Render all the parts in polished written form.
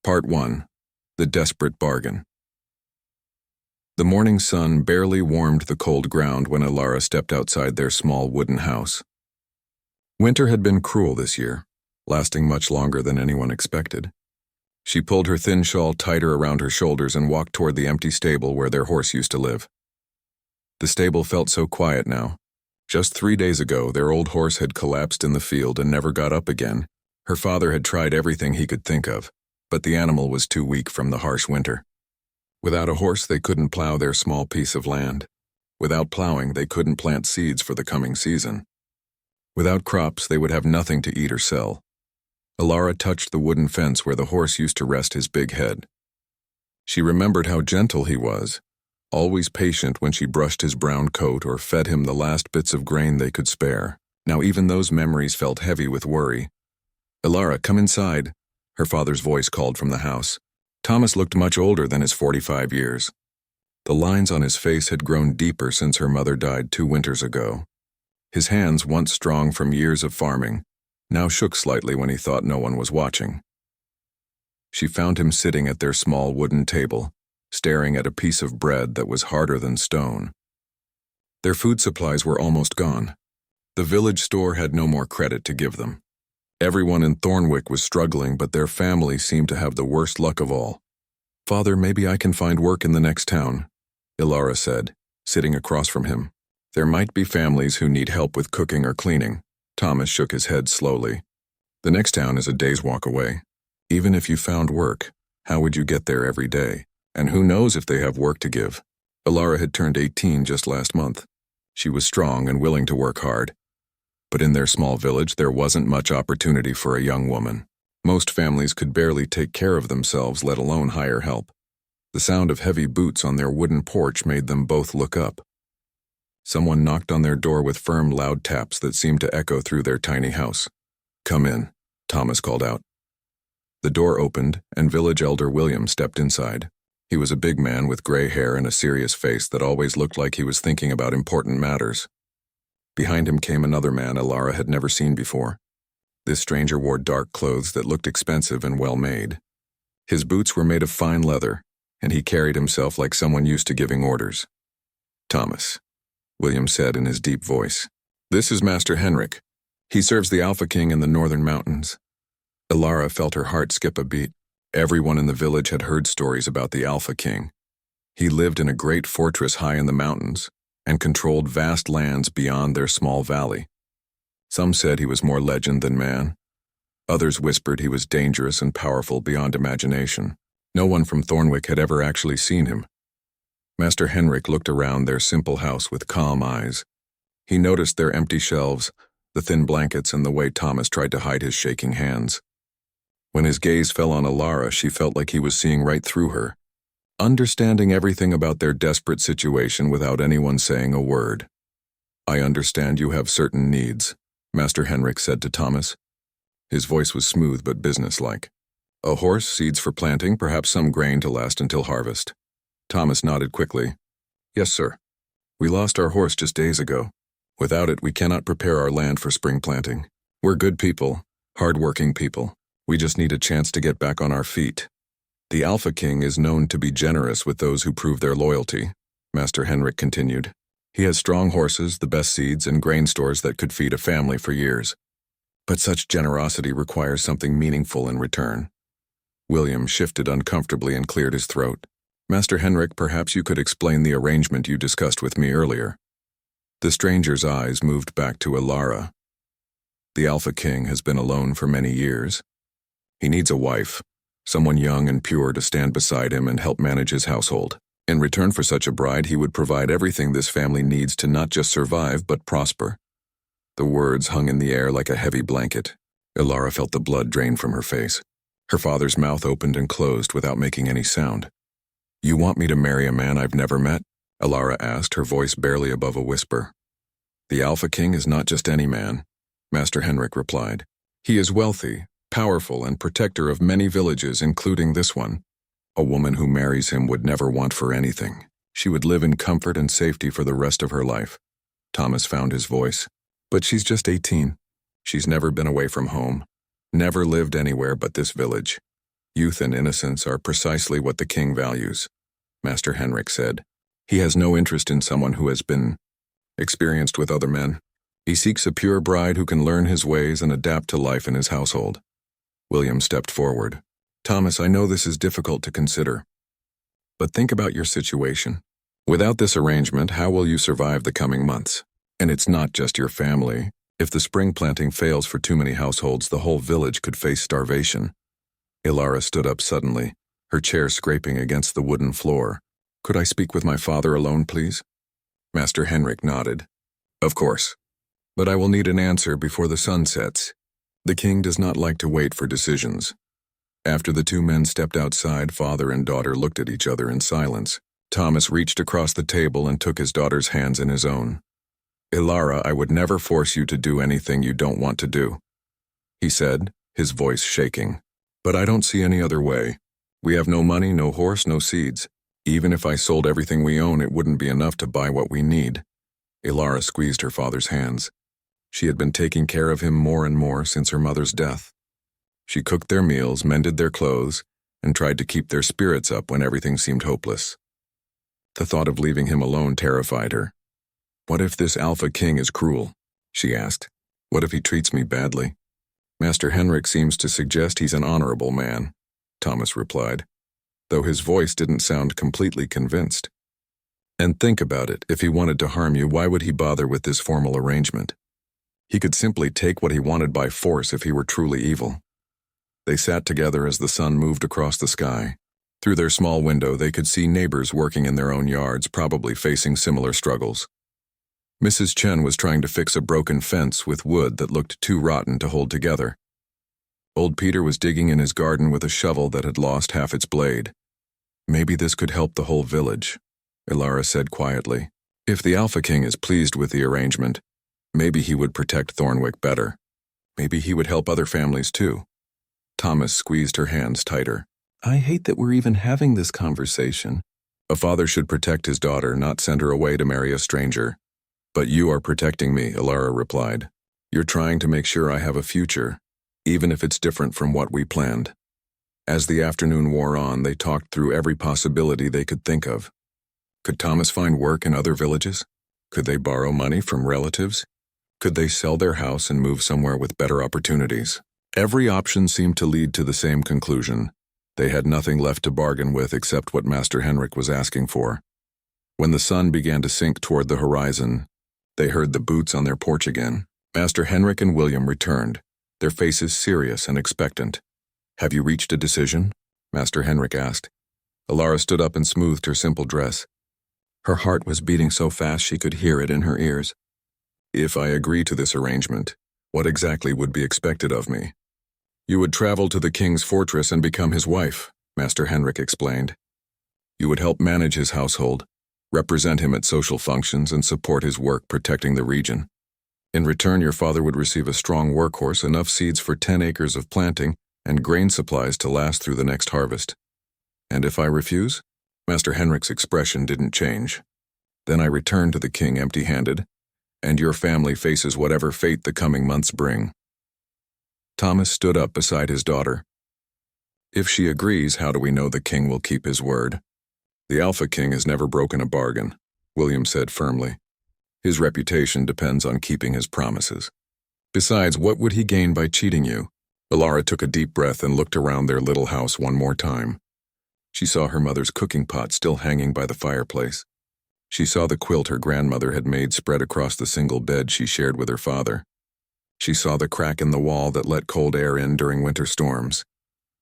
Part 1. The Desperate Bargain. The morning sun barely warmed the cold ground when Alara stepped outside their small wooden house. Winter had been cruel this year, lasting much longer than anyone expected. She pulled her thin shawl tighter around her shoulders and walked toward the empty stable where their horse used to live. The stable felt so quiet now. Just 3 days ago, their old horse had collapsed in the field and never got up again. Her father had tried everything he could think of, but the animal was too weak from the harsh winter. Without a horse, they couldn't plow their small piece of land. Without plowing, they couldn't plant seeds for the coming season. Without crops, they would have nothing to eat or sell. Alara touched the wooden fence where the horse used to rest his big head. She remembered how gentle he was, always patient when she brushed his brown coat or fed him the last bits of grain they could spare. Now even those memories felt heavy with worry. "Alara, come inside," her father's voice called from the house. Thomas looked much older than his 45 years. The lines on his face had grown deeper since her mother died 2 winters ago. His hands, once strong from years of farming, now shook slightly when he thought no one was watching. She found him sitting at their small wooden table, staring at a piece of bread that was harder than stone. Their food supplies were almost gone. The village store had no more credit to give them. Everyone in Thornwick was struggling, but their family seemed to have the worst luck of all. "Father, maybe I can find work in the next town," Alara said, sitting across from him. "There might be families who need help with cooking or cleaning." Thomas shook his head slowly. "The next town is a day's walk away. Even if you found work, how would you get there every day? And who knows if they have work to give?" Alara had turned 18 just last month. She was strong and willing to work hard. But in their small village, there wasn't much opportunity for a young woman. Most families could barely take care of themselves, let alone hire help. The sound of heavy boots on their wooden porch made them both look up. Someone knocked on their door with firm, loud taps that seemed to echo through their tiny house. "Come in," Thomas called out. The door opened, and village elder William stepped inside. He was a big man with gray hair and a serious face that always looked like he was thinking about important matters. Behind him came another man Alara had never seen before. This stranger wore dark clothes that looked expensive and well-made. His boots were made of fine leather, and he carried himself like someone used to giving orders. "Thomas," William said in his deep voice. "This is Master Henrik. He serves the Alpha King in the northern mountains." Alara felt her heart skip a beat. Everyone in the village had heard stories about the Alpha King. He lived in a great fortress high in the mountains, and controlled vast lands beyond their small valley. Some said he was more legend than man. Others whispered he was dangerous and powerful beyond imagination. No one from Thornwick had ever actually seen him. Master Henrik looked around their simple house with calm eyes. He noticed their empty shelves, the thin blankets, and the way Thomas tried to hide his shaking hands. When his gaze fell on Alara, she felt like he was seeing right through her, understanding everything about their desperate situation without anyone saying a word. "I understand you have certain needs," Master Henrik said to Thomas. His voice was smooth but businesslike. "A horse, seeds for planting, perhaps some grain to last until harvest." Thomas nodded quickly. "Yes, sir. We lost our horse just days ago. Without it, we cannot prepare our land for spring planting. We're good people, hard-working people. We just need a chance to get back on our feet. The Alpha King is known to be generous with those who prove their loyalty," Master Henrik continued. "He has strong horses, the best seeds, and grain stores that could feed a family for years. But such generosity requires something meaningful in return." William shifted uncomfortably and cleared his throat. "Master Henrik, perhaps you could explain the arrangement you discussed with me earlier." The stranger's eyes moved back to Alara. "The Alpha King has been alone for many years. He needs a wife, someone young and pure to stand beside him and help manage his household. In return for such a bride, he would provide everything this family needs to not just survive, but prosper." The words hung in the air like a heavy blanket. Alara felt the blood drain from her face. Her father's mouth opened and closed without making any sound. "You want me to marry a man I've never met?" Alara asked, her voice barely above a whisper. "The Alpha King is not just any man," Master Henrik replied. "He is wealthy, powerful, and protector of many villages, including this one. A woman who marries him would never want for anything. She would live in comfort and safety for the rest of her life." Thomas found his voice. "But she's just 18. She's never been away from home, never lived anywhere but this village. Youth and innocence are precisely what the king values, Master Henrik said. He has no interest in someone who has been experienced with other men. He seeks a pure bride who can learn his ways and adapt to life in his household. William stepped forward. Thomas, I know this is difficult to consider, but think about your situation. Without this arrangement, how will you survive the coming months? And it's not just your family. If the spring planting fails for too many households, the whole village could face starvation. Ilara stood up suddenly, her chair scraping against the wooden floor. Could I speak with my father alone, please? Master Henrik nodded. Of course. But I will need an answer before the sun sets. The king does not like to wait for decisions. After the two men stepped outside, father and daughter looked at each other in silence. Thomas reached across the table and took his daughter's hands in his own. Ilara, I would never force you to do anything you don't want to do, he said, his voice shaking. But I don't see any other way. We have no money, no horse, no seeds. Even if I sold everything we own, it wouldn't be enough to buy what we need. Ilara squeezed her father's hands. She had been taking care of him more and more since her mother's death. She cooked their meals, mended their clothes, and tried to keep their spirits up when everything seemed hopeless. The thought of leaving him alone terrified her. What if this Alpha King is cruel? She asked. What if he treats me badly? Master Henrik seems to suggest he's an honorable man, Thomas replied, though his voice didn't sound completely convinced. And think about it, if he wanted to harm you, why would he bother with this formal arrangement? He could simply take what he wanted by force if he were truly evil. They sat together as the sun moved across the sky. Through their small window, they could see neighbors working in their own yards, probably facing similar struggles. Mrs. Chen was trying to fix a broken fence with wood that looked too rotten to hold together. Old Peter was digging in his garden with a shovel that had lost half its blade. Maybe this could help the whole village, Ilara said quietly. If the Alpha King is pleased with the arrangement, maybe he would protect Thornwick better. Maybe he would help other families too. Thomas squeezed her hands tighter. I hate that we're even having this conversation. A father should protect his daughter, not send her away to marry a stranger. But you are protecting me, Ilara replied. You're trying to make sure I have a future, even if it's different from what we planned. As the afternoon wore on, they talked through every possibility they could think of. Could Thomas find work in other villages? Could they borrow money from relatives? Could they sell their house and move somewhere with better opportunities? Every option seemed to lead to the same conclusion. They had nothing left to bargain with except what Master Henrik was asking for. When the sun began to sink toward the horizon, they heard the boots on their porch again. Master Henrik and William returned, their faces serious and expectant. Have you reached a decision? Master Henrik asked. Ilara stood up and smoothed her simple dress. Her heart was beating so fast she could hear it in her ears. If I agree to this arrangement, what exactly would be expected of me? You would travel to the king's fortress and become his wife, Master Henrik explained. You would help manage his household, represent him at social functions, and support his work protecting the region. In return, your father would receive a strong workhorse, enough seeds for 10 acres of planting, and grain supplies to last through the next harvest. And if I refuse? Master Henrik's expression didn't change. Then I return to the king empty-handed, and your family faces whatever fate the coming months bring. Thomas stood up beside his daughter. If she agrees, how do we know the king will keep his word? The Alpha King has never broken a bargain, William said firmly. His reputation depends on keeping his promises. Besides, what would he gain by cheating you? Ilara took a deep breath and looked around their little house one more time. She saw her mother's cooking pot still hanging by the fireplace. She saw the quilt her grandmother had made spread across the single bed she shared with her father. She saw the crack in the wall that let cold air in during winter storms.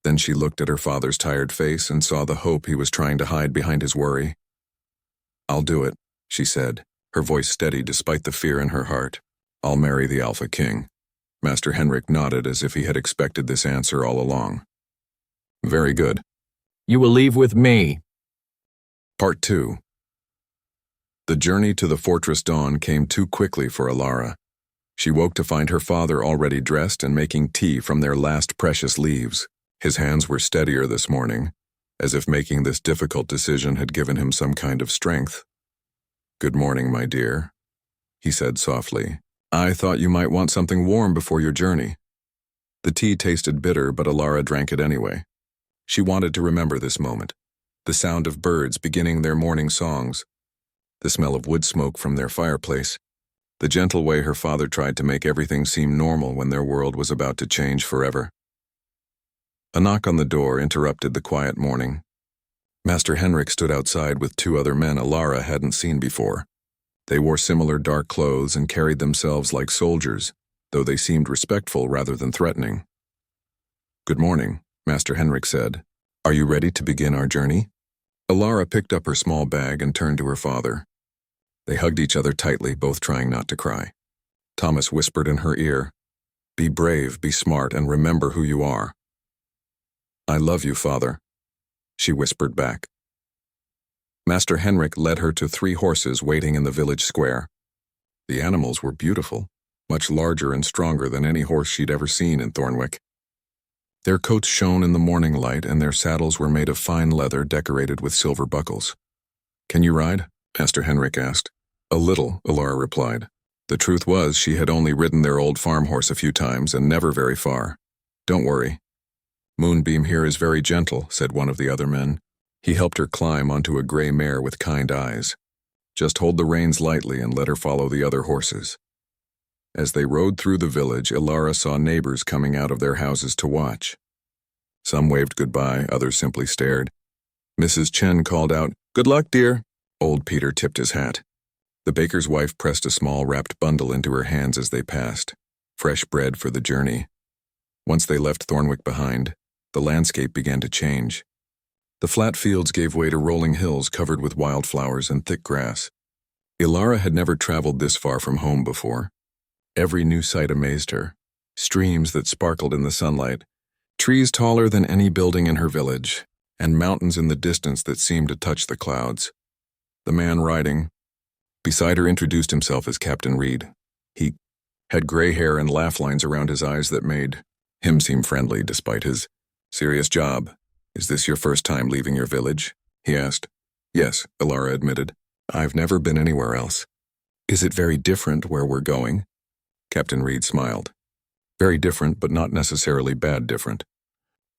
Then she looked at her father's tired face and saw the hope he was trying to hide behind his worry. I'll do it, she said, her voice steady despite the fear in her heart. I'll marry the Alpha King. Master Henrik nodded as if he had expected this answer all along. Very good. You will leave with me. Part 2. The journey to the Fortress Dawn came too quickly for Ilara. She woke to find her father already dressed and making tea from their last precious leaves. His hands were steadier this morning, as if making this difficult decision had given him some kind of strength. Good morning, my dear, he said softly. I thought you might want something warm before your journey. The tea tasted bitter, but Ilara drank it anyway. She wanted to remember this moment. The sound of birds beginning their morning songs, the smell of wood smoke from their fireplace, the gentle way her father tried to make everything seem normal when their world was about to change forever. A knock on the door interrupted the quiet morning. Master Henrik stood outside with two other men Alara hadn't seen before. They wore similar dark clothes and carried themselves like soldiers, though they seemed respectful rather than threatening. "Good morning," Master Henrik said. "Are you ready to begin our journey?" Alara picked up her small bag and turned to her father. They hugged each other tightly, both trying not to cry. Thomas whispered in her ear, "Be brave, be smart, and remember who you are." "I love you, father," she whispered back. Master Henrik led her to 3 horses waiting in the village square. The animals were beautiful, much larger and stronger than any horse she'd ever seen in Thornwick. Their coats shone in the morning light, and their saddles were made of fine leather decorated with silver buckles. "Can you ride?" Master Henrik asked. "A little," Alara replied. The truth was she had only ridden their old farm horse a few times and never very far. "Don't worry. Moonbeam here is very gentle," said one of the other men. He helped her climb onto a gray mare with kind eyes. "Just hold the reins lightly and let her follow the other horses." As they rode through the village, Alara saw neighbors coming out of their houses to watch. Some waved goodbye, others simply stared. Mrs. Chen called out, "Good luck, dear." Old Peter tipped his hat. The baker's wife pressed a small wrapped bundle into her hands as they passed. Fresh bread for the journey. Once they left Thornwick behind, the landscape began to change. The flat fields gave way to rolling hills covered with wildflowers and thick grass. Alara had never traveled this far from home before. Every new sight amazed her. Streams that sparkled in the sunlight, trees taller than any building in her village, and mountains in the distance that seemed to touch the clouds. The man riding beside her introduced himself as Captain Reed. He had gray hair and laugh lines around his eyes that made him seem friendly despite his serious job. "Is this your first time leaving your village?" he asked. "Yes," Alara admitted. "I've never been anywhere else." "Is it very different where we're going?" Captain Reed smiled. "Very different, but not necessarily bad different.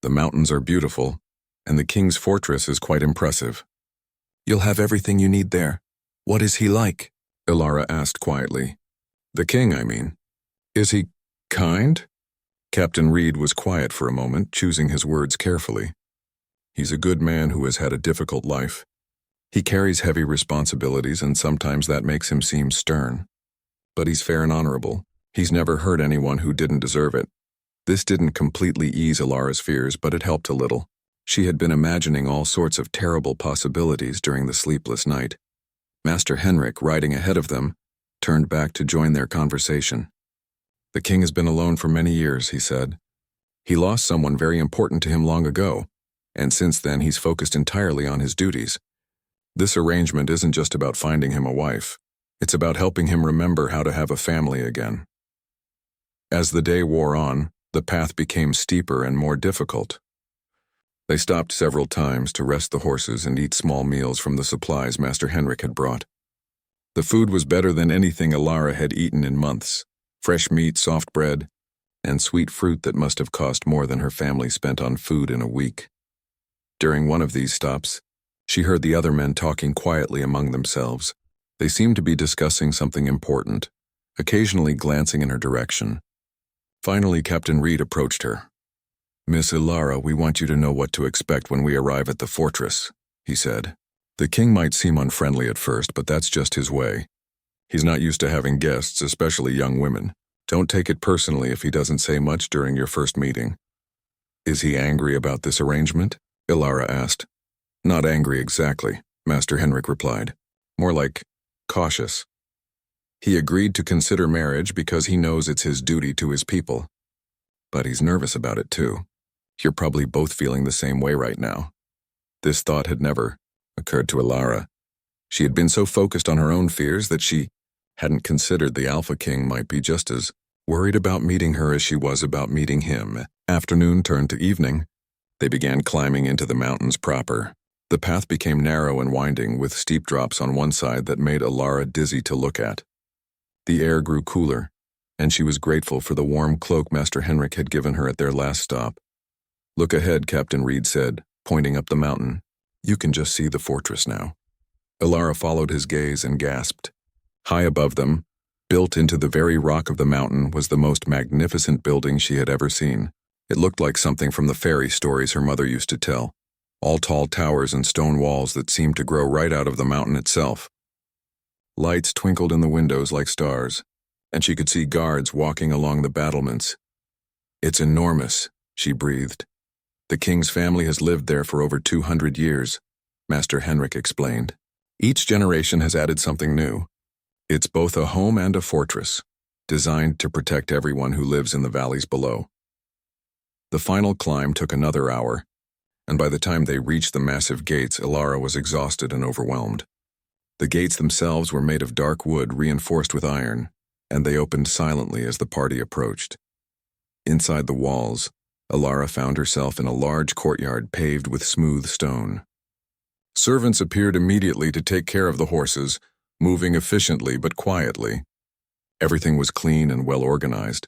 The mountains are beautiful, and the king's fortress is quite impressive." "You'll have everything you need there. What is he like?" Alara asked quietly. "The king, I mean. Is he kind?" Captain Reed was quiet for a moment, choosing his words carefully. "He's a good man who has had a difficult life. He carries heavy responsibilities, and sometimes that makes him seem stern. But he's fair and honorable. He's never hurt anyone who didn't deserve it." This didn't completely ease Alara's fears, but it helped a little. She had been imagining all sorts of terrible possibilities during the sleepless night. Master Henrik, riding ahead of them, turned back to join their conversation. "The king has been alone for many years," he said. "He lost someone very important to him long ago, and since then he's focused entirely on his duties. This arrangement isn't just about finding him a wife. It's about helping him remember how to have a family again." As the day wore on, the path became steeper and more difficult. They stopped several times to rest the horses and eat small meals from the supplies Master Henrik had brought. The food was better than anything Alara had eaten in months. Fresh meat, soft bread, and sweet fruit that must have cost more than her family spent on food in a week. During one of these stops, she heard the other men talking quietly among themselves. They seemed to be discussing something important, occasionally glancing in her direction. Finally, Captain Reed approached her. "Miss Alara, we want you to know what to expect when we arrive at the fortress," he said. "The king might seem unfriendly at first, but that's just his way. He's not used to having guests, especially young women. Don't take it personally if he doesn't say much during your first meeting." "Is he angry about this arrangement?" Alara asked. "Not angry exactly," Master Henrik replied. "More like cautious. He agreed to consider marriage because he knows it's his duty to his people. But he's nervous about it too. You're probably both feeling the same way right now." This thought had never occurred to Alara. She had been so focused on her own fears that she hadn't considered the Alpha King might be just as worried about meeting her as she was about meeting him. Afternoon turned to evening. They began climbing into the mountains proper. The path became narrow and winding, with steep drops on one side that made Alara dizzy to look at. The air grew cooler, and she was grateful for the warm cloak Master Henrik had given her at their last stop. Look ahead, Captain Reed said, pointing up the mountain. You can just see the fortress now. Alara followed his gaze and gasped. High above them, built into the very rock of the mountain, was the most magnificent building she had ever seen. It looked like something from the fairy stories her mother used to tell, all tall towers and stone walls that seemed to grow right out of the mountain itself. Lights twinkled in the windows like stars, and she could see guards walking along the battlements. It's enormous, she breathed. The king's family has lived there for over 200 years, Master Henrik explained. Each generation has added something new. It's both a home and a fortress, designed to protect everyone who lives in the valleys below. The final climb took another hour, and by the time they reached the massive gates, Alara was exhausted and overwhelmed. The gates themselves were made of dark wood reinforced with iron, and they opened silently as the party approached. Inside the walls, Alara found herself in a large courtyard paved with smooth stone. Servants appeared immediately to take care of the horses, moving efficiently but quietly. Everything was clean and well organized,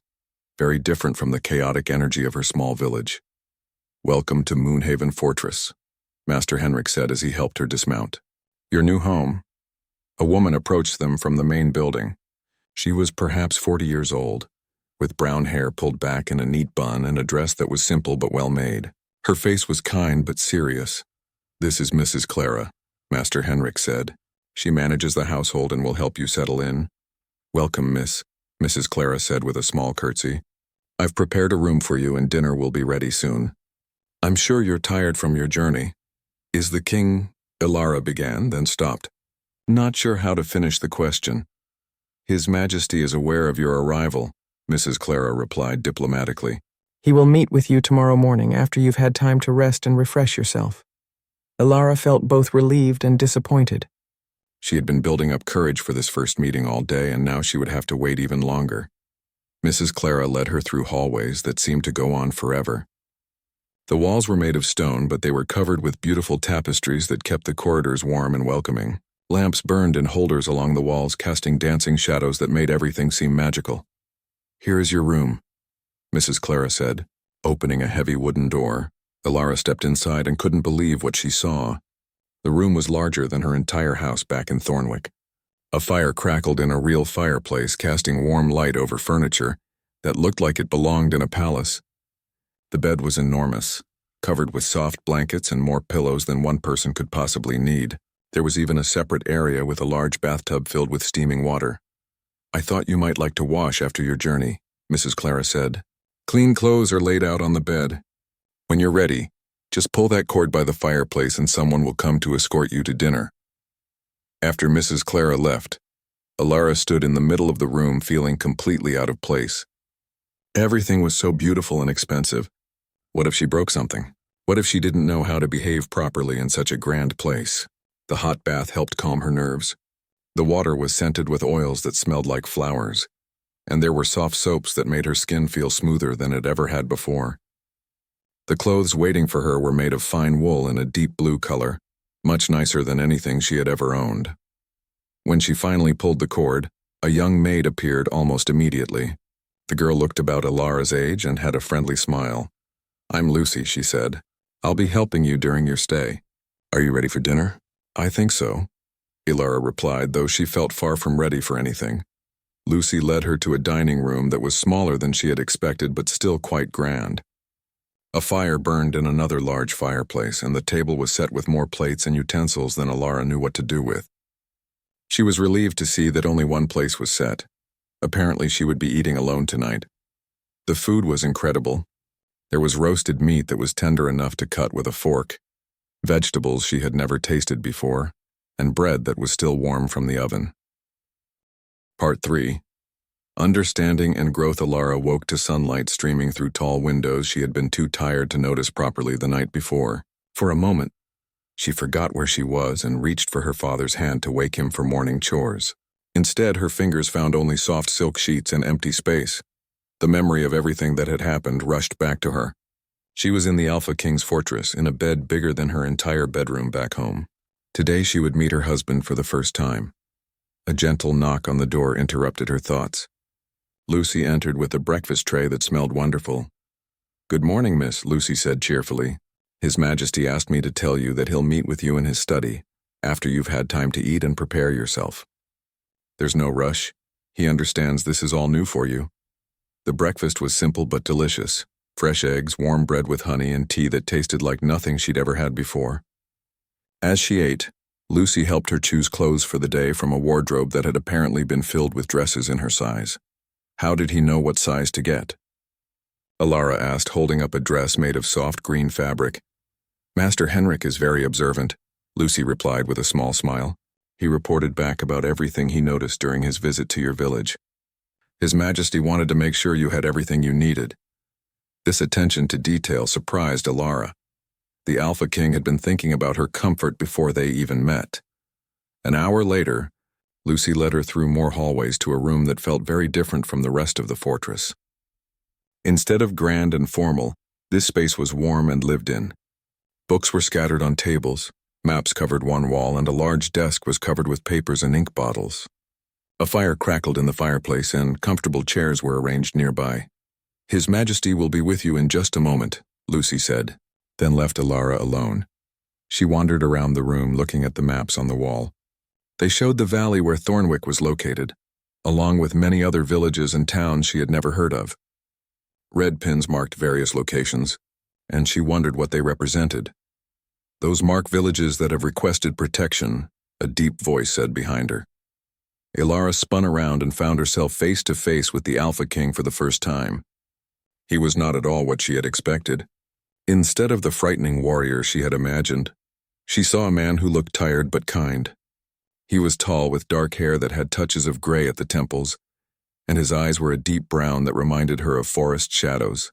very different from the chaotic energy of her small village. Welcome to Moonhaven Fortress, Master Henrik said as he helped her dismount. Your new home. A woman approached them from the main building. She was perhaps 40 years old, with brown hair pulled back in a neat bun and a dress that was simple but well made. Her face was kind but serious. This is Mrs. Clara, Master Henrik said. She manages the household and will help you settle in. Welcome, miss, Mrs. Clara said with a small curtsy. I've prepared a room for you and dinner will be ready soon. I'm sure you're tired from your journey. Is the king? Alara began, then stopped. Not sure how to finish the question. His Majesty is aware of your arrival, Mrs. Clara replied diplomatically. He will meet with you tomorrow morning after you've had time to rest and refresh yourself. Alara felt both relieved and disappointed. She had been building up courage for this first meeting all day, and now she would have to wait even longer. Mrs. Clara led her through hallways that seemed to go on forever. The walls were made of stone, but they were covered with beautiful tapestries that kept the corridors warm and welcoming. Lamps burned in holders along the walls, casting dancing shadows that made everything seem magical. Here is your room, Mrs. Clara said, opening a heavy wooden door. Alara stepped inside and couldn't believe what she saw. The room was larger than her entire house back in Thornwick. A fire crackled in a real fireplace, casting warm light over furniture that looked like it belonged in a palace. The bed was enormous, covered with soft blankets and more pillows than one person could possibly need. There was even a separate area with a large bathtub filled with steaming water. I thought you might like to wash after your journey, Mrs. Clara said. Clean clothes are laid out on the bed. When you're ready, just pull that cord by the fireplace and someone will come to escort you to dinner. After Mrs. Clara left, Alara stood in the middle of the room feeling completely out of place. Everything was so beautiful and expensive. What if she broke something? What if she didn't know how to behave properly in such a grand place? The hot bath helped calm her nerves. The water was scented with oils that smelled like flowers, and there were soft soaps that made her skin feel smoother than it ever had before. The clothes waiting for her were made of fine wool in a deep blue color, much nicer than anything she had ever owned. When she finally pulled the cord, a young maid appeared almost immediately. The girl looked about Alara's age and had a friendly smile. I'm Lucy, she said. I'll be helping you during your stay. Are you ready for dinner? I think so, Alara replied, though she felt far from ready for anything. Lucy led her to a dining room that was smaller than she had expected but still quite grand. A fire burned in another large fireplace, and the table was set with more plates and utensils than Alara knew what to do with. She was relieved to see that only one place was set. Apparently she would be eating alone tonight. The food was incredible. There was roasted meat that was tender enough to cut with a fork, vegetables she had never tasted before, and bread that was still warm from the oven. Part 3. Understanding and growth. Alara woke to sunlight streaming through tall windows she had been too tired to notice properly the night before. For a moment, she forgot where she was and reached for her father's hand to wake him for morning chores. Instead, her fingers found only soft silk sheets and empty space. The memory of everything that had happened rushed back to her. She was in the Alpha King's fortress, in a bed bigger than her entire bedroom back home. Today she would meet her husband for the first time. A gentle knock on the door interrupted her thoughts. Lucy entered with a breakfast tray that smelled wonderful. Good morning, miss, Lucy said cheerfully. His Majesty asked me to tell you that he'll meet with you in his study, after you've had time to eat and prepare yourself. There's no rush. He understands this is all new for you. The breakfast was simple but delicious. Fresh eggs, warm bread with honey, and tea that tasted like nothing she'd ever had before. As she ate, Lucy helped her choose clothes for the day from a wardrobe that had apparently been filled with dresses in her size. How did he know what size to get? Alara asked, holding up a dress made of soft green fabric. Master Henrik is very observant, Lucy replied with a small smile. He reported back about everything he noticed during his visit to your village. His Majesty wanted to make sure you had everything you needed. This attention to detail surprised Alara. The Alpha King had been thinking about her comfort before they even met. An hour later, Lucy led her through more hallways to a room that felt very different from the rest of the fortress. Instead of grand and formal, this space was warm and lived in. Books were scattered on tables, maps covered one wall, and a large desk was covered with papers and ink bottles. A fire crackled in the fireplace, and comfortable chairs were arranged nearby. His Majesty will be with you in just a moment, Lucy said, then left Alara alone. She wandered around the room looking at the maps on the wall. They showed the valley where Thornwick was located, along with many other villages and towns she had never heard of. Red pins marked various locations, and she wondered what they represented. Those mark villages that have requested protection, a deep voice said behind her. Alara spun around and found herself face to face with the Alpha King for the first time. He was not at all what she had expected. Instead of the frightening warrior she had imagined, she saw a man who looked tired but kind. He was tall with dark hair that had touches of gray at the temples, and his eyes were a deep brown that reminded her of forest shadows.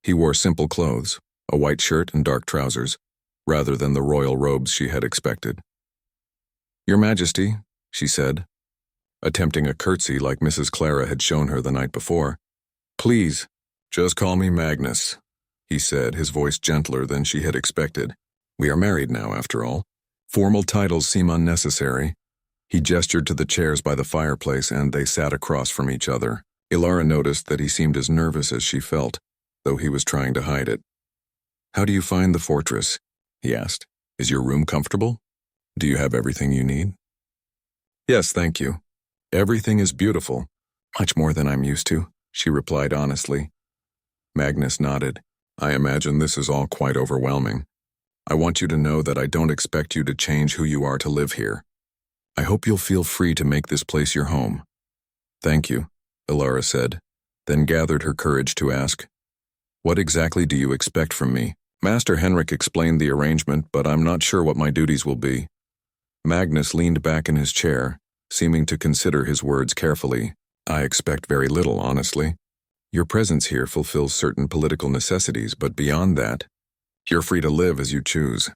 He wore simple clothes, a white shirt and dark trousers, rather than the royal robes she had expected. Your Majesty, she said, attempting a curtsy like Mrs. Clara had shown her the night before. Please, just call me Magnus, he said, his voice gentler than she had expected. We are married now, after all. Formal titles seem unnecessary. He gestured to the chairs by the fireplace, and they sat across from each other. Alara noticed that he seemed as nervous as she felt, though he was trying to hide it. How do you find the fortress? He asked. Is your room comfortable? Do you have everything you need? Yes, thank you. Everything is beautiful. Much more than I'm used to, she replied honestly. Magnus nodded. I imagine this is all quite overwhelming. I want you to know that I don't expect you to change who you are to live here. I hope you'll feel free to make this place your home. Thank you, Alara said, then gathered her courage to ask, What exactly do you expect from me? Master Henrik explained the arrangement, but I'm not sure what my duties will be. Magnus leaned back in his chair, seeming to consider his words carefully. I expect very little, honestly. Your presence here fulfills certain political necessities, but beyond that, you're free to live as you choose.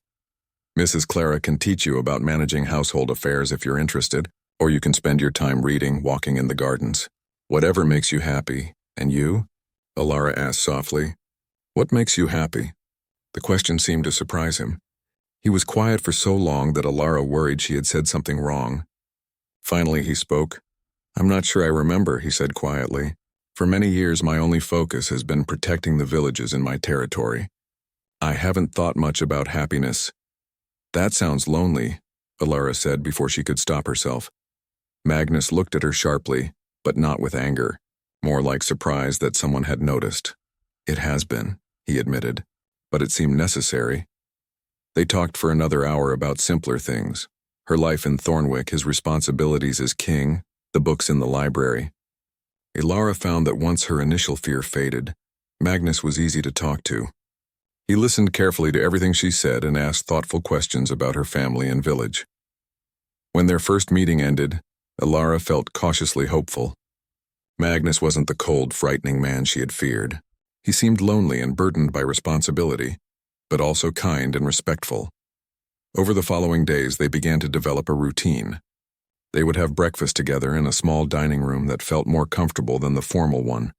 Mrs. Clara can teach you about managing household affairs if you're interested, or you can spend your time reading, walking in the gardens. Whatever makes you happy. And you? Alara asked softly. What makes you happy? The question seemed to surprise him. He was quiet for so long that Alara worried she had said something wrong. Finally he spoke. I'm not sure I remember, he said quietly. For many years my only focus has been protecting the villages in my territory. I haven't thought much about happiness. That sounds lonely, Alara said before she could stop herself. Magnus looked at her sharply, but not with anger, more like surprise that someone had noticed. It has been, he admitted, but it seemed necessary. They talked for another hour about simpler things, her life in Thornwick, his responsibilities as king, the books in the library. Alara found that once her initial fear faded, Magnus was easy to talk to. He listened carefully to everything she said and asked thoughtful questions about her family and village. When their first meeting ended, Alara felt cautiously hopeful. Magnus wasn't the cold, frightening man she had feared. He seemed lonely and burdened by responsibility, but also kind and respectful. Over the following days, they began to develop a routine. They would have breakfast together in a small dining room that felt more comfortable than the formal one,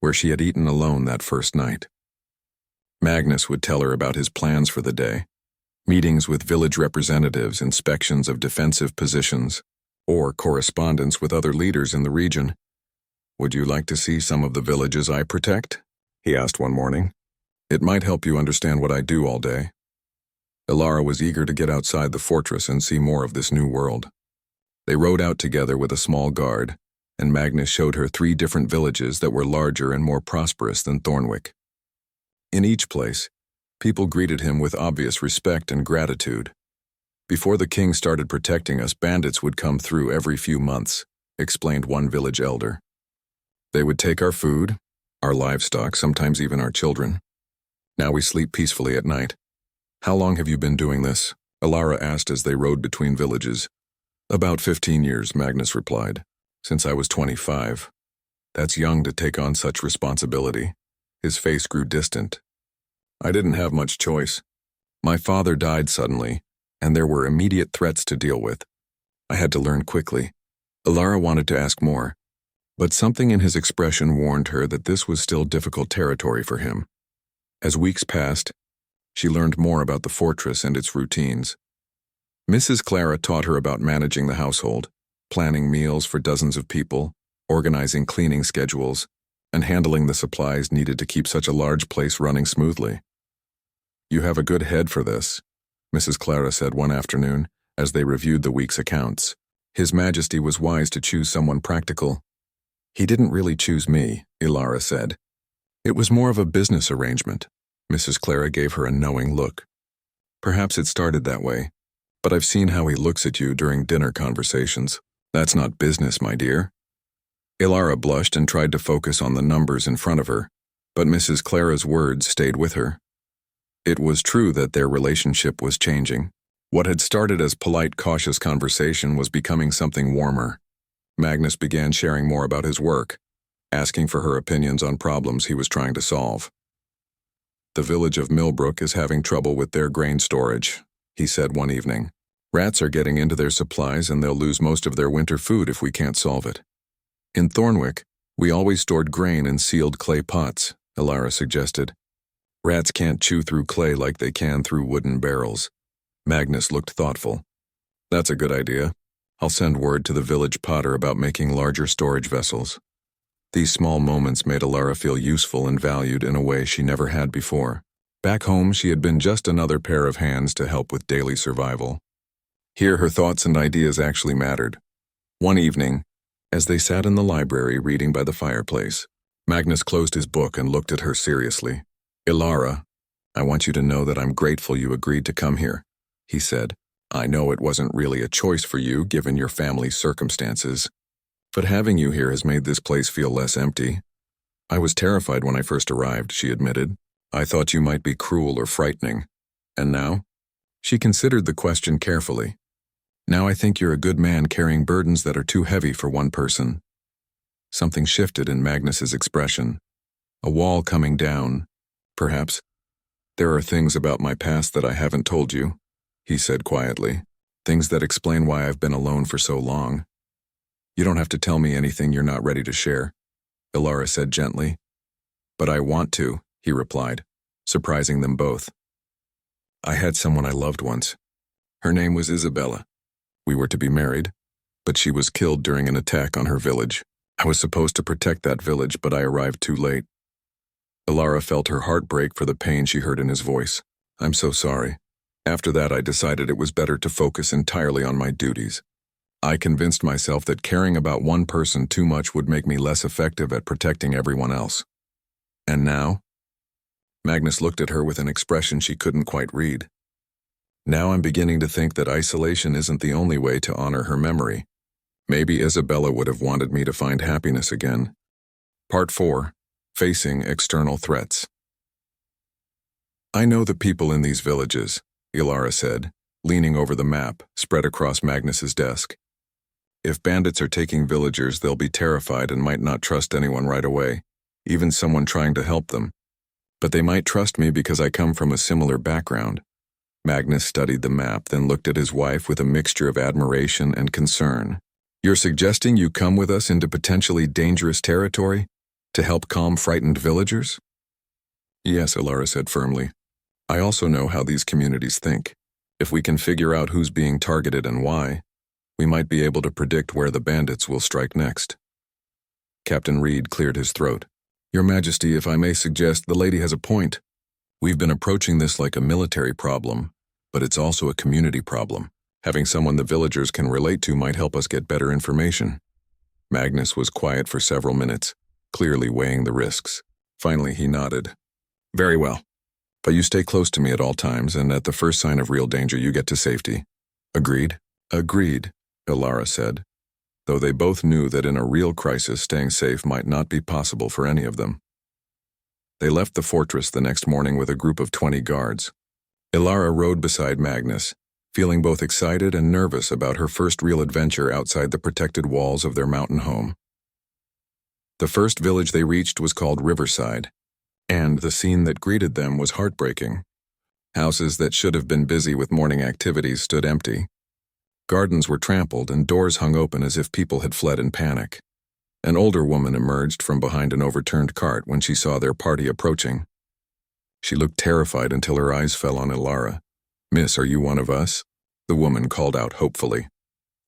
where she had eaten alone that first night. Magnus would tell her about his plans for the day, meetings with village representatives, inspections of defensive positions, or correspondence with other leaders in the region. Would you like to see some of the villages I protect? he asked one morning. "It might help you understand what I do all day." Ilara was eager to get outside the fortress and see more of this new world. They rode out together with a small guard, and Magnus showed her 3 different villages that were larger and more prosperous than Thornwick. In each place, people greeted him with obvious respect and gratitude. "Before the king started protecting us, bandits would come through every few months," explained one village elder. "They would take our food, our livestock, sometimes even our children. Now we sleep peacefully at night." "How long have you been doing this?" Ilara asked as they rode between villages. "About 15 years, Magnus replied. "Since I was 25. That's young to take on such responsibility." His face grew distant. "I didn't have much choice. My father died suddenly, and there were immediate threats to deal with. I had to learn quickly." Ilara wanted to ask more, but something in his expression warned her that this was still difficult territory for him. As weeks passed, she learned more about the fortress and its routines. Mrs. Clara taught her about managing the household, planning meals for dozens of people, organizing cleaning schedules, and handling the supplies needed to keep such a large place running smoothly. "You have a good head for this," Mrs. Clara said one afternoon as they reviewed the week's accounts. "His Majesty was wise to choose someone practical." "He didn't really choose me," Ilara said. "It was more of a business arrangement." Mrs. Clara gave her a knowing look. "Perhaps it started that way, but I've seen how he looks at you during dinner conversations. That's not business, my dear." Ilara blushed and tried to focus on the numbers in front of her, but Mrs. Clara's words stayed with her. It was true that their relationship was changing. What had started as polite, cautious conversation was becoming something warmer. Magnus began sharing more about his work, asking for her opinions on problems he was trying to solve. "The village of Millbrook is having trouble with their grain storage," he said one evening. "Rats are getting into their supplies and they'll lose most of their winter food if we can't solve it." "In Thornwick, we always stored grain in sealed clay pots," Ilara suggested. "Rats can't chew through clay like they can through wooden barrels." Magnus looked thoughtful. "That's a good idea. I'll send word to the village potter about making larger storage vessels." These small moments made Ilara feel useful and valued in a way she never had before. Back home, she had been just another pair of hands to help with daily survival. Here, her thoughts and ideas actually mattered. One evening, as they sat in the library reading by the fireplace, Magnus closed his book and looked at her seriously. "Ilara, I want you to know that I'm grateful you agreed to come here," he said. "I know it wasn't really a choice for you given your family's circumstances, but having you here has made this place feel less empty. I was terrified when I first arrived," she admitted. "I thought you might be cruel or frightening. And now?" She considered the question carefully. "Now I think you're a good man carrying burdens that are too heavy for one person." Something shifted in Magnus's expression. A wall coming down, perhaps. "There are things about my past that I haven't told you," he said quietly. "Things that explain why I've been alone for so long." "You don't have to tell me anything you're not ready to share," Ilara said gently. "But I want to," he replied, surprising them both. "I had someone I loved once. Her name was Isabella. We were to be married, but she was killed during an attack on her village. I was supposed to protect that village, but I arrived too late." Ilara felt her heart break for the pain she heard in his voice. "I'm so sorry. After that, I decided it was better to focus entirely on my duties. I convinced myself that caring about one person too much would make me less effective at protecting everyone else. And now?" Magnus looked at her with an expression she couldn't quite read. "Now I'm beginning to think that isolation isn't the only way to honor her memory. Maybe Isabella would have wanted me to find happiness again." Part 4. Facing External Threats. "I know the people in these villages," Ilara said, leaning over the map spread across Magnus's desk. "If bandits are taking villagers, they'll be terrified and might not trust anyone right away, even someone trying to help them. But they might trust me because I come from a similar background." Magnus studied the map, then looked at his wife with a mixture of admiration and concern. "You're suggesting you come with us into potentially dangerous territory to help calm frightened villagers?" "Yes," Ilara said firmly. "I also know how these communities think. If we can figure out who's being targeted and why, we might be able to predict where the bandits will strike next." Captain Reed cleared his throat. Your Majesty, if I may suggest, the lady has a point. We've been approaching this like a military problem, but it's also a community problem. Having someone the villagers can relate to might help us get better information. Magnus was quiet for several minutes, clearly weighing the risks. Finally, he nodded. Very well. But you stay close to me at all times, and at the first sign of real danger, you get to safety. Agreed? Agreed, Ilara said, though they both knew that in a real crisis, staying safe might not be possible for any of them. They left the fortress the next morning with a group of 20 guards. Ilara rode beside Magnus, feeling both excited and nervous about her first real adventure outside the protected walls of their mountain home. The first village they reached was called Riverside, and the scene that greeted them was heartbreaking. Houses that should have been busy with morning activities stood empty. Gardens were trampled and doors hung open as if people had fled in panic. An older woman emerged from behind an overturned cart when she saw their party approaching. She looked terrified until her eyes fell on Ilara. "Miss, are you one of us?" the woman called out hopefully.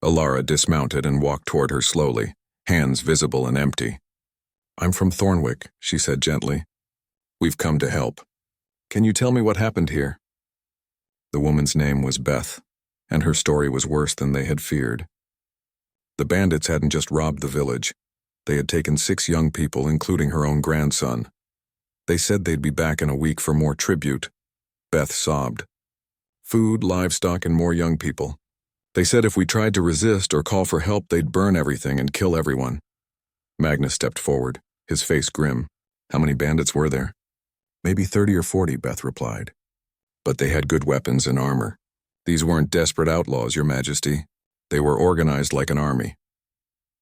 Ilara dismounted and walked toward her slowly, hands visible and empty. "I'm from Thornwick," she said gently. "We've come to help. Can you tell me what happened here?" The woman's name was Beth, and her story was worse than they had feared. The bandits hadn't just robbed the village. They had taken 6 young people, including her own grandson. They said they'd be back in a week for more tribute. Beth sobbed. Food, livestock, and more young people. They said if we tried to resist or call for help, they'd burn everything and kill everyone. Magnus stepped forward, his face grim. "How many bandits were there?" "Maybe 30 or 40, Beth replied. "But they had good weapons and armor. These weren't desperate outlaws, Your Majesty. They were organized like an army."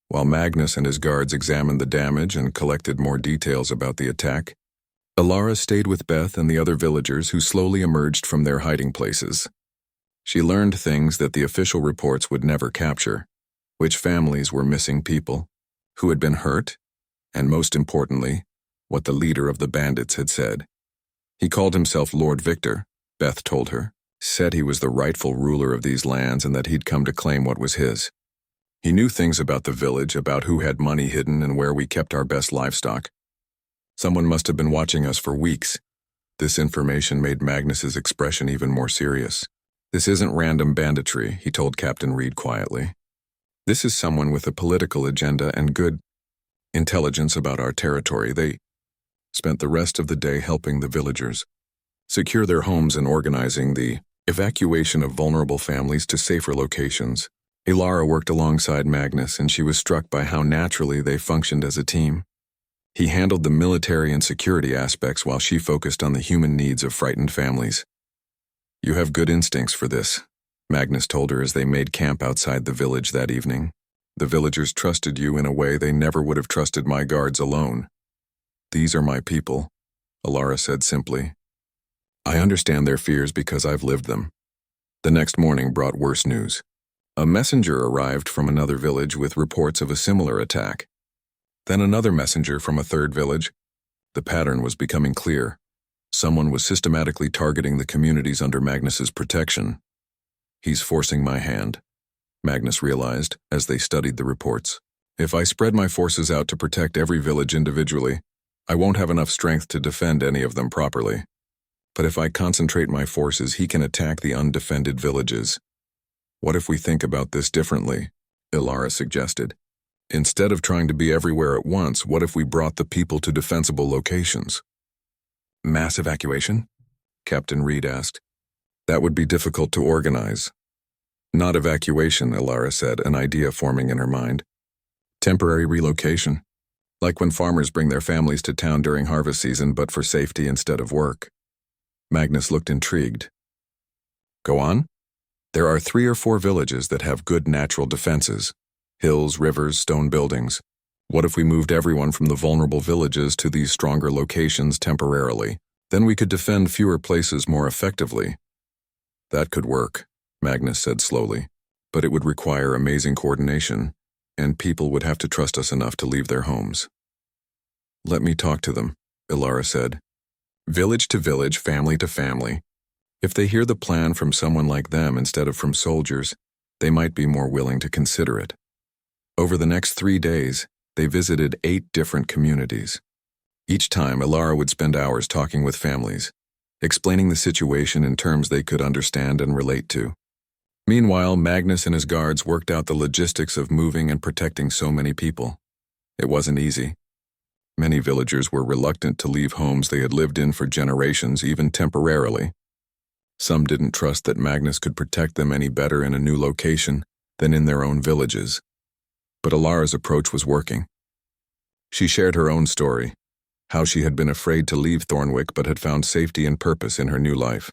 While Magnus and his guards examined the damage and collected more details about the attack, Ilara stayed with Beth and the other villagers who slowly emerged from their hiding places. She learned things that the official reports would never capture: which families were missing people, who had been hurt, and most importantly, what the leader of the bandits had said. He called himself Lord Victor, Beth told her, said he was the rightful ruler of these lands and that he'd come to claim what was his. He knew things about the village, about who had money hidden and where we kept our best livestock. Someone must have been watching us for weeks. This information made Magnus's expression even more serious. "This isn't random banditry," he told Captain Reed quietly. "This is someone with a political agenda and good intelligence about our territory." They spent the rest of the day helping the villagers secure their homes and organizing the evacuation of vulnerable families to safer locations. Ilara worked alongside Magnus, and she was struck by how naturally they functioned as a team. He handled the military and security aspects while she focused on the human needs of frightened families. "You have good instincts for this," Magnus told her as they made camp outside the village that evening. "The villagers trusted you in a way they never would have trusted my guards alone." "These are my people," Ilara said simply. "I understand their fears because I've lived them." The next morning brought worse news. A messenger arrived from another village with reports of a similar attack. Then another messenger from a third village. The pattern was becoming clear. Someone was systematically targeting the communities under Magnus's protection. "He's forcing my hand," Magnus realized as they studied the reports. "If I spread my forces out to protect every village individually, I won't have enough strength to defend any of them properly. But if I concentrate my forces, he can attack the undefended villages." "What if we think about this differently?" Ilara suggested. "Instead of trying to be everywhere at once, what if we brought the people to defensible locations?" "Mass evacuation?" Captain Reed asked. "That would be difficult to organize." "Not evacuation," Ilara said, an idea forming in her mind. "Temporary relocation. Like when farmers bring their families to town during harvest season, but for safety instead of work." Magnus looked intrigued. "Go on." "There are 3 or 4 villages that have good natural defenses. Hills, rivers, stone buildings. What if we moved everyone from the vulnerable villages to these stronger locations temporarily? Then we could defend fewer places more effectively." "That could work," Magnus said slowly, "but it would require amazing coordination, and people would have to trust us enough to leave their homes." "Let me talk to them," Ilara said. "Village to village, family to family. If they hear the plan from someone like them instead of from soldiers, they might be more willing to consider it." Over the next 3 days, they visited 8 different communities. Each time, Alara would spend hours talking with families, explaining the situation in terms they could understand and relate to. Meanwhile, Magnus and his guards worked out the logistics of moving and protecting so many people. It wasn't easy. Many villagers were reluctant to leave homes they had lived in for generations, even temporarily. Some didn't trust that Magnus could protect them any better in a new location than in their own villages. But Alara's approach was working. She shared her own story, how she had been afraid to leave Thornwick but had found safety and purpose in her new life.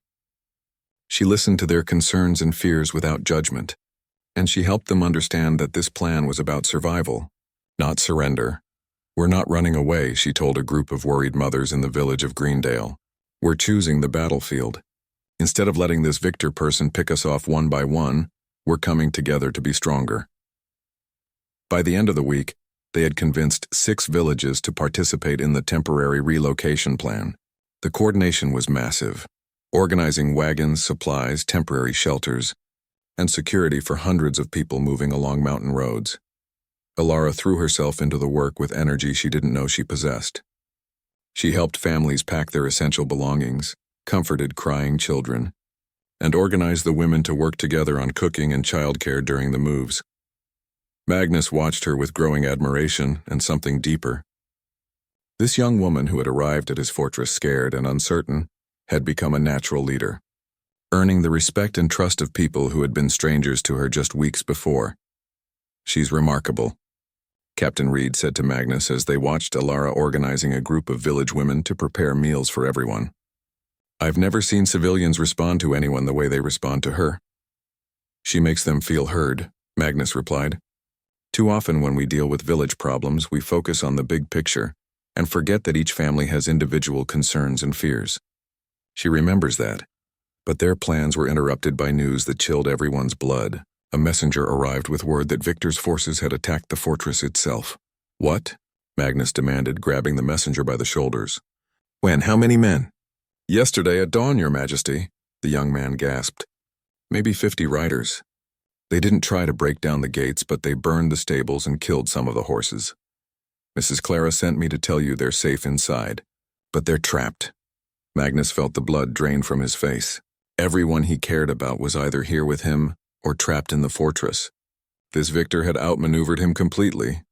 She listened to their concerns and fears without judgment, and she helped them understand that this plan was about survival, not surrender. "We're not running away," she told a group of worried mothers in the village of Greendale. "We're choosing the battlefield. Instead of letting this victor person pick us off one by one, we're coming together to be stronger." By the end of the week, they had convinced 6 villages to participate in the temporary relocation plan. The coordination was massive, organizing wagons, supplies, temporary shelters, and security for hundreds of people moving along mountain roads. Alara threw herself into the work with energy she didn't know she possessed. She helped families pack their essential belongings, comforted crying children, and organized the women to work together on cooking and childcare during the moves. Magnus watched her with growing admiration and something deeper. This young woman who had arrived at his fortress scared and uncertain had become a natural leader, earning the respect and trust of people who had been strangers to her just weeks before. "She's remarkable," Captain Reed said to Magnus as they watched Alara organizing a group of village women to prepare meals for everyone. "I've never seen civilians respond to anyone the way they respond to her." "She makes them feel heard," Magnus replied. "Too often when we deal with village problems, we focus on the big picture and forget that each family has individual concerns and fears." She remembers that. But their plans were interrupted by news that chilled everyone's blood. A messenger arrived with word that Victor's forces had attacked the fortress itself. "What?" Magnus demanded, grabbing the messenger by the shoulders. "When? How many men?" "Yesterday at dawn, Your Majesty," the young man gasped. "Maybe 50 riders. They didn't try to break down the gates, but they burned the stables and killed some of the horses. Mrs. Clara sent me to tell you they're safe inside, but they're trapped." Magnus felt the blood drain from his face. Everyone he cared about was either here with him or trapped in the fortress. This Victor had outmaneuvered him completely.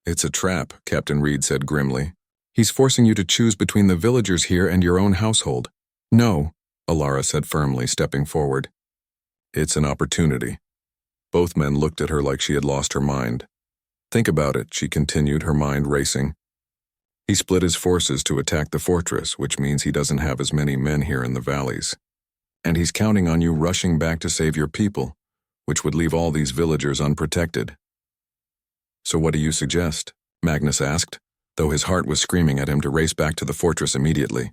"It's a trap," Captain Reed said grimly. "He's forcing you to choose between the villagers here and your own household." "No," Alara said firmly, stepping forward. "It's an opportunity." Both men looked at her like she had lost her mind. "Think about it," she continued, her mind racing. "He split his forces to attack the fortress, which means he doesn't have as many men here in the valleys. And he's counting on you rushing back to save your people, which would leave all these villagers unprotected." "So what do you suggest?" Magnus asked, though his heart was screaming at him to race back to the fortress immediately.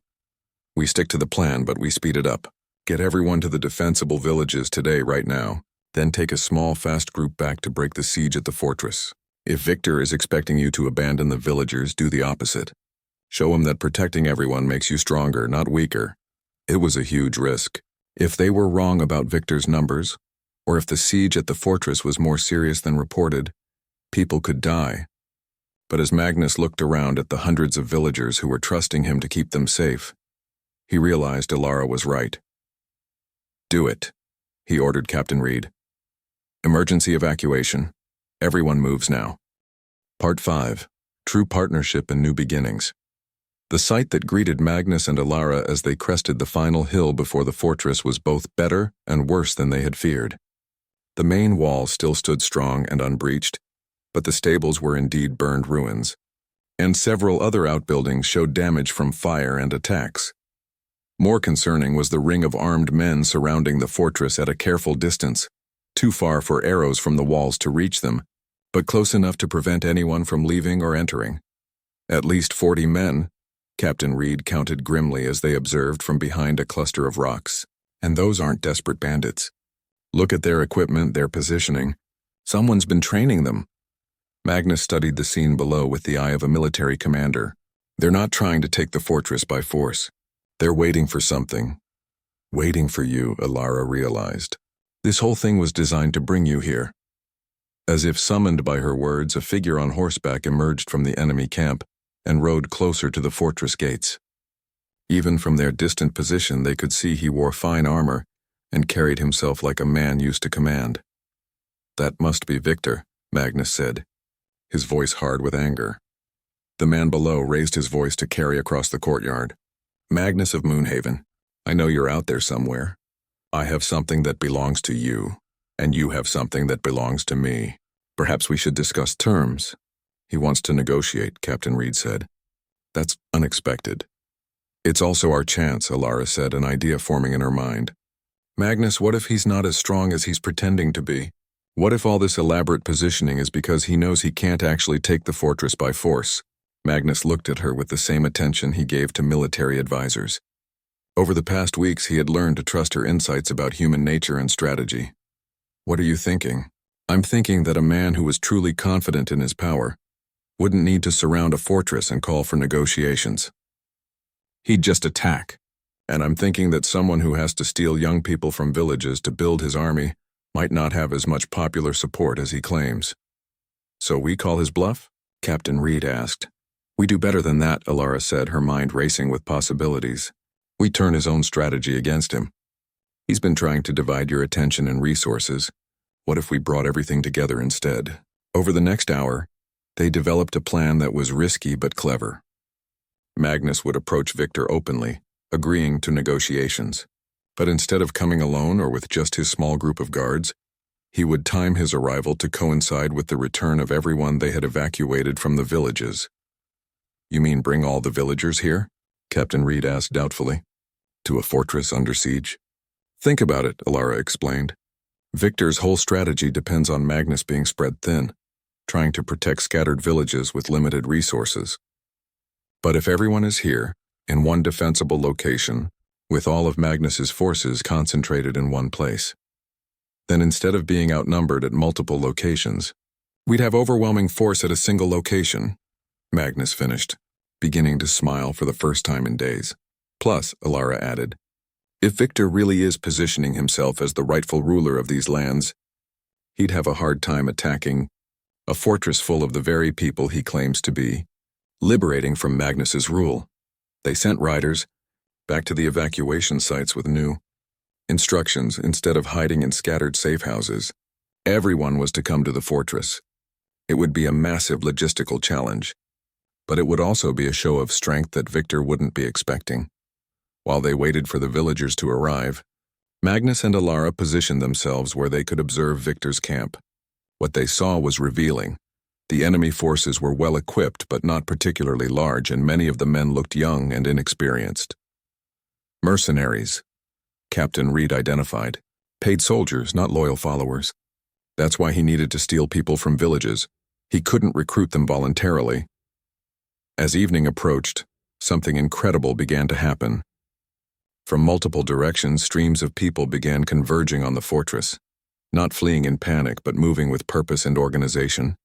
"We stick to the plan, but we speed it up. Get everyone to the defensible villages today, right now. Then take a small, fast group back to break the siege at the fortress. If Victor is expecting you to abandon the villagers, do the opposite. Show him that protecting everyone makes you stronger, not weaker." It was a huge risk. If they were wrong about Victor's numbers, or if the siege at the fortress was more serious than reported, people could die. But as Magnus looked around at the hundreds of villagers who were trusting him to keep them safe, he realized Alara was right. "Do it," he ordered Captain Reed. "Emergency evacuation. Everyone moves now." Part 5. True Partnership and New Beginnings. The sight that greeted Magnus and Alara as they crested the final hill before the fortress was both better and worse than they had feared. The main wall still stood strong and unbreached, but the stables were indeed burned ruins, and several other outbuildings showed damage from fire and attacks. More concerning was the ring of armed men surrounding the fortress at a careful distance, too far for arrows from the walls to reach them, but close enough to prevent anyone from leaving or entering. At least 40 men, Captain Reed counted grimly as they observed from behind a cluster of rocks. And those aren't desperate bandits. Look at their equipment, their positioning. Someone's been training them. Magnus studied the scene below with the eye of a military commander. They're not trying to take the fortress by force. They're waiting for something. Waiting for you, Alara realized. This whole thing was designed to bring you here. As if summoned by her words, a figure on horseback emerged from the enemy camp and rode closer to the fortress gates. Even from their distant position, they could see he wore fine armor and carried himself like a man used to command. "That must be Victor," Magnus said, his voice hard with anger. The man below raised his voice to carry across the courtyard. "Magnus of Moonhaven, I know you're out there somewhere. I have something that belongs to you, and you have something that belongs to me. Perhaps we should discuss terms." "He wants to negotiate," Captain Reed said. "That's unexpected." "It's also our chance," Alara said, an idea forming in her mind. "Magnus, what if he's not as strong as he's pretending to be? What if all this elaborate positioning is because he knows he can't actually take the fortress by force?" Magnus looked at her with the same attention he gave to military advisors. Over the past weeks, he had learned to trust her insights about human nature and strategy. "What are you thinking?" "I'm thinking that a man who was truly confident in his power wouldn't need to surround a fortress and call for negotiations. He'd just attack. And I'm thinking that someone who has to steal young people from villages to build his army might not have as much popular support as he claims." "So we call his bluff?" Captain Reed asked. "We do better than that," Alara said, her mind racing with possibilities. "We turn his own strategy against him. He's been trying to divide your attention and resources. What if we brought everything together instead?" Over the next hour, they developed a plan that was risky but clever. Magnus would approach Victor openly, agreeing to negotiations. But instead of coming alone or with just his small group of guards, he would time his arrival to coincide with the return of everyone they had evacuated from the villages. "You mean bring all the villagers here?" Captain Reed asked doubtfully. "To a fortress under siege?" "Think about it," Alara explained. "Victor's whole strategy depends on Magnus being spread thin, trying to protect scattered villages with limited resources. But if everyone is here, in one defensible location, with all of Magnus's forces concentrated in one place, then instead of being outnumbered at multiple locations, we'd have overwhelming force at a single location," Magnus finished, beginning to smile for the first time in days. "Plus," Alara added, "if Victor really is positioning himself as the rightful ruler of these lands, he'd have a hard time attacking a fortress full of the very people he claims to be liberating from Magnus's rule." They sent riders back to the evacuation sites with new instructions instead of hiding in scattered safe houses. Everyone was to come to the fortress. It would be a massive logistical challenge, but it would also be a show of strength that Victor wouldn't be expecting. While they waited for the villagers to arrive, Magnus and Alara positioned themselves where they could observe Victor's camp. What they saw was revealing. The enemy forces were well equipped but not particularly large, and many of the men looked young and inexperienced. "Mercenaries," Captain Reed identified. "Paid soldiers, not loyal followers. That's why he needed to steal people from villages. He couldn't recruit them voluntarily." As evening approached, something incredible began to happen. From multiple directions, streams of people began converging on the fortress, not fleeing in panic but moving with purpose and organization.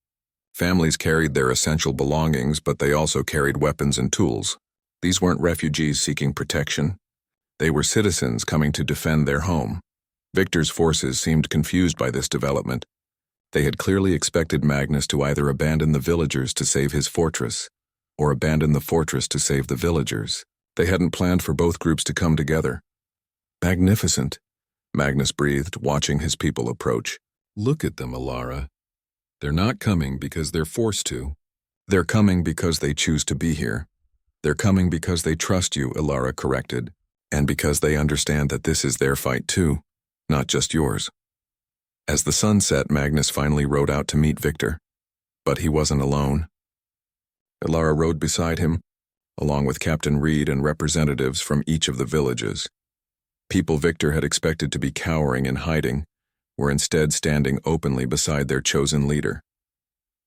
Families carried their essential belongings, but they also carried weapons and tools. These weren't refugees seeking protection. They were citizens coming to defend their home. Victor's forces seemed confused by this development. They had clearly expected Magnus to either abandon the villagers to save his fortress, or abandon the fortress to save the villagers. They hadn't planned for both groups to come together. "Magnificent," Magnus breathed, watching his people approach. "Look at them, Alara. They're not coming because they're forced to. They're coming because they choose to be here. They're coming because they trust you," Alara corrected, "and because they understand that this is their fight too, not just yours." As the sun set, Magnus finally rode out to meet Victor. But he wasn't alone. Alara rode beside him, along with Captain Reed and representatives from each of the villages. People Victor had expected to be cowering and hiding were instead standing openly beside their chosen leader.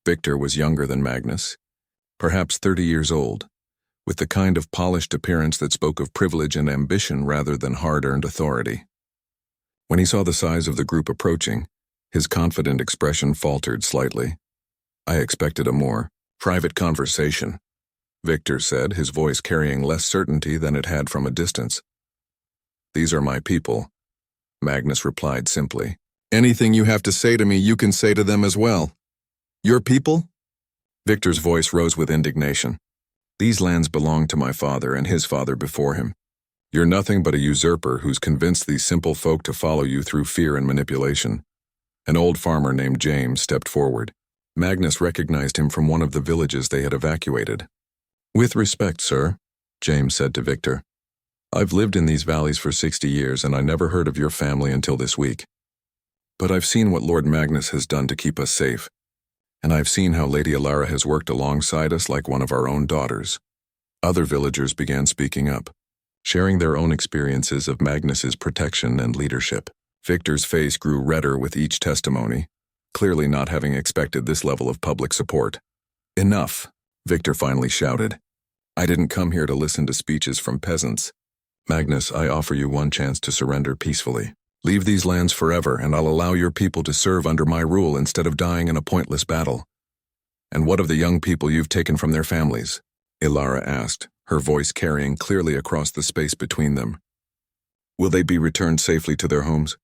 Victor was younger than Magnus, perhaps 30 years old, with the kind of polished appearance that spoke of privilege and ambition rather than hard-earned authority. When he saw the size of the group approaching, his confident expression faltered slightly. "I expected a more private conversation," Victor said, his voice carrying less certainty than it had from a distance. "These are my people," Magnus replied simply. "Anything you have to say to me, you can say to them as well." "Your people?" Victor's voice rose with indignation. These lands belong to my father and his father before him. You're nothing but a usurper who's convinced these simple folk to follow you through fear and manipulation." An old farmer named James stepped forward. Magnus recognized him from one of the villages they had evacuated. "With respect, sir," James said to Victor, "I've lived in these valleys for 60 years and I never heard of your family until this week. But I've seen what Lord Magnus has done to keep us safe, and I've seen how Lady Alara has worked alongside us like one of our own daughters." Other villagers began speaking up, sharing their own experiences of Magnus's protection and leadership. Victor's face grew redder with each testimony, clearly not having expected this level of public support. "Enough," Victor finally shouted. "I didn't come here to listen to speeches from peasants. Magnus, I offer you one chance to surrender peacefully. Leave these lands forever, and I'll allow your people to serve under my rule instead of dying in a pointless battle." "And what of the young people you've taken from their families?" Alara asked, her voice carrying clearly across the space between them. "Will they be returned safely to their homes?"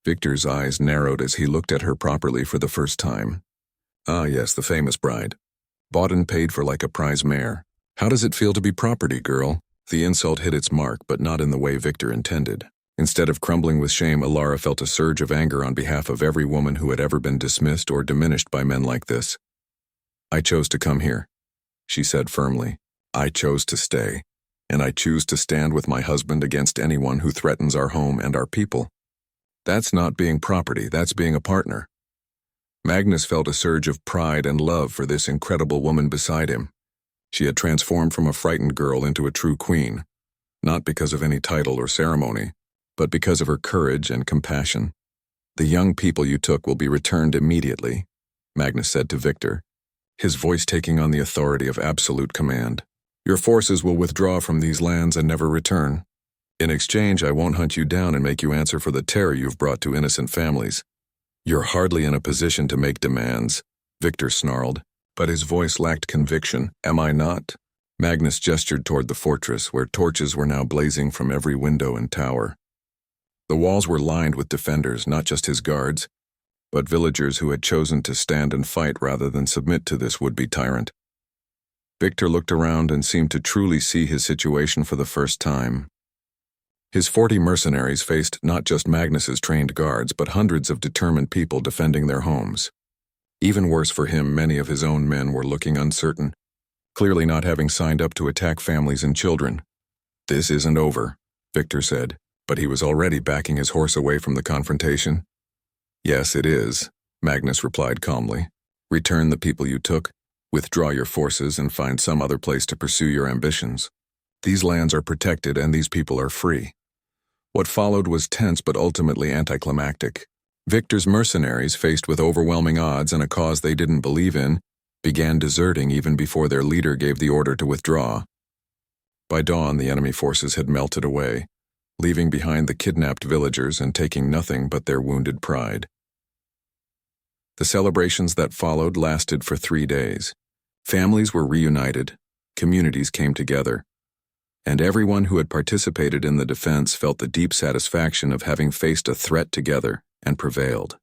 Victor's eyes narrowed as he looked at her properly for the first time. "Ah yes, the famous bride. Bought and paid for like a prize mare. How does it feel to be property, girl?" The insult hit its mark, but not in the way Victor intended. Instead of crumbling with shame, Alara felt a surge of anger on behalf of every woman who had ever been dismissed or diminished by men like this. "I chose to come here," she said firmly. "I chose to stay, and I choose to stand with my husband against anyone who threatens our home and our people. That's not being property, that's being a partner." Magnus felt a surge of pride and love for this incredible woman beside him. She had transformed from a frightened girl into a true queen, not because of any title or ceremony, but because of her courage and compassion. "The young people you took will be returned immediately," Magnus said to Victor, his voice taking on the authority of absolute command. "Your forces will withdraw from these lands and never return. In exchange, I won't hunt you down and make you answer for the terror you've brought to innocent families." "You're hardly in a position to make demands," Victor snarled, but his voice lacked conviction. "Am I not?" Magnus gestured toward the fortress, where torches were now blazing from every window and tower. The walls were lined with defenders, not just his guards, but villagers who had chosen to stand and fight rather than submit to this would-be tyrant. Victor looked around and seemed to truly see his situation for the first time. His 40 mercenaries faced not just Magnus's trained guards, but hundreds of determined people defending their homes. Even worse for him, many of his own men were looking uncertain, clearly not having signed up to attack families and children. "This isn't over," Victor said, but he was already backing his horse away from the confrontation. "Yes, it is," Magnus replied calmly. "Return the people you took, withdraw your forces, and find some other place to pursue your ambitions. These lands are protected and these people are free." What followed was tense but ultimately anticlimactic. Victor's mercenaries, faced with overwhelming odds and a cause they didn't believe in, began deserting even before their leader gave the order to withdraw. By dawn, the enemy forces had melted away, leaving behind the kidnapped villagers and taking nothing but their wounded pride. The celebrations that followed lasted for 3 days. Families were reunited, communities came together, and everyone who had participated in the defense felt the deep satisfaction of having faced a threat together and prevailed.